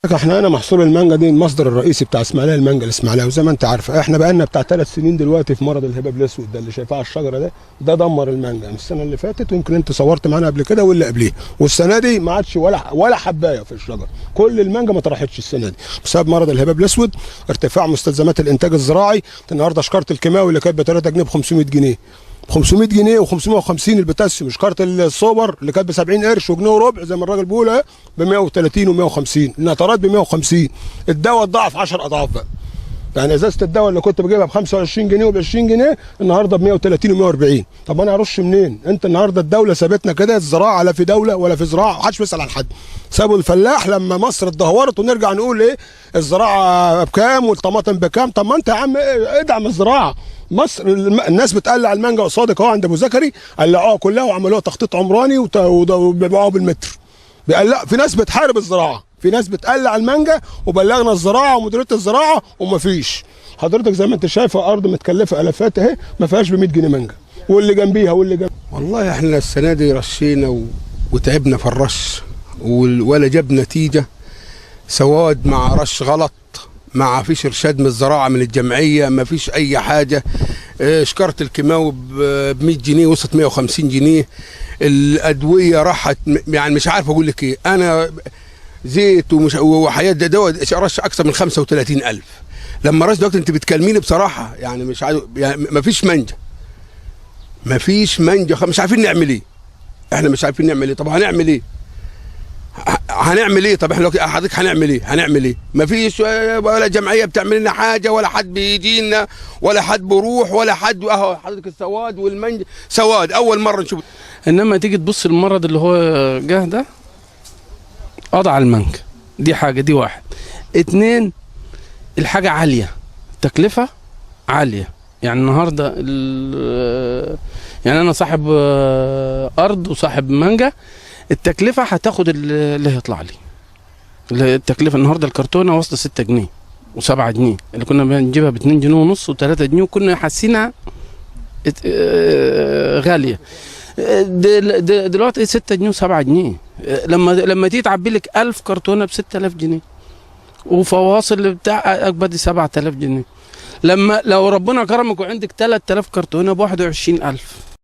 احنا هنا محصول المانجا دي المصدر الرئيسي بتاع اسماعيليه، المانجا الاسماعيليه. وزي ما انت عارف احنا بقالنا بتاع 3 سنين دلوقتي في مرض الهباب الاسود ده اللي شايفاه على الشجره ده دمر المانجا من السنه اللي فاتت، ويمكن انت صورت معانا قبل كده واللي قبليه. والسنه دي ما عادش ولا حبايه في الشجر، كل المانجا ما طرحتش السنه دي بسبب مرض الهباب الاسود. ارتفاع مستلزمات الانتاج الزراعي النهارده شكاره الكيماوي اللي كانت ب 3 جنيه ب 500 جنيه، 500 جنيه و550 البوتاسيوم. شكاره السوبر اللي كانت ب 70 قرش وجنيه وربع زي ما الراجل بيقول ب 130 و150، النترات ب 150. الدواء اتضاعف 10 اضعاف بقى. يعني ازازه الدواء اللي كنت بجيبها ب 25 جنيه وب 20 جنيه النهارده ب 130 و140. طب انا هرش منين؟ انت النهارده الدوله سابتنا كده، الزراعه لا في دوله ولا في زراعه، ما حدش بيسال عن حد. سابوا الفلاح لما مصر اتدهورت ونرجع نقول ايه الزراعه بكام والطماطم بكام. طب ما انت يا عم ادعم الزراعه. مصر الناس بتقلع المانجا قصادك اهو عند ابو زكري، قلعوها كلها وعملوها تخطيط عمراني وبيبيعوها بالمتر. بيقلع. في ناس بتحارب الزراعه، في ناس بتقلع المانجا، وبلغنا الزراعه ومديريه الزراعه ومفيش. حضرتك زي ما انت شايف ارض متكلفه الافات اهي ما فيهاش ب 100 جنيه مانجا، واللي جنبيها واللي جنبيها. والله احنا السنه دي رشينا وتعبنا في الرش ولا جاب نتيجه. سواد مع رش غلط، ما فيش ارشاد من الزراعه من الجمعيه، ما فيش اي حاجه. شكاره الكيماوي ب 100 جنيه وصلت 150 جنيه. الادويه راحت، يعني مش عارف اقول لك ايه. انا زيت وحياه دواء رش اكثر من 35,000. لما رش دلوقتي انت بتكلميني بصراحه يعني مش عارف، يعني ما فيش منجه، ما فيش منجه، مش عارفين نعمل ايه. احنا مش عارفين نعمل ايه. طب هنعمل ايه؟ هنعمل ايه؟ طب احنا حضرتك هنعمل ايه؟ هنعمل ايه؟ ما فيش ولا جمعيه بتعمل لنا حاجه، ولا حد بيجي لنا، ولا حد بيروح، ولا حد. اهو حضرتك السواد والمنج سواد اول مره نشوف. انما تيجي تبص المرض اللي هو جه ده قضى على المانجا. دي حاجه، دي واحد. 2 الحاجه عاليه، التكلفه عاليه. يعني النهارده يعني انا صاحب ارض وصاحب مانجا، التكلفه هتاخد اللي هيطلع لي. التكلفه النهارده الكرتونه واصله 6 جنيه و7 جنيه، اللي كنا بنجيبها ب 2 جنيه ونص و3 جنيه، وكنا حاسينها غاليه. دلوقتي 6 جنيه و7 جنيه. لما تيجي تعبي لك 1000 كرتونه ب 6000 جنيه، وفواصل بتاع اكبر 7000 جنيه. لو ربنا كرمك وعندك 3000 كرتونه ب 21,000.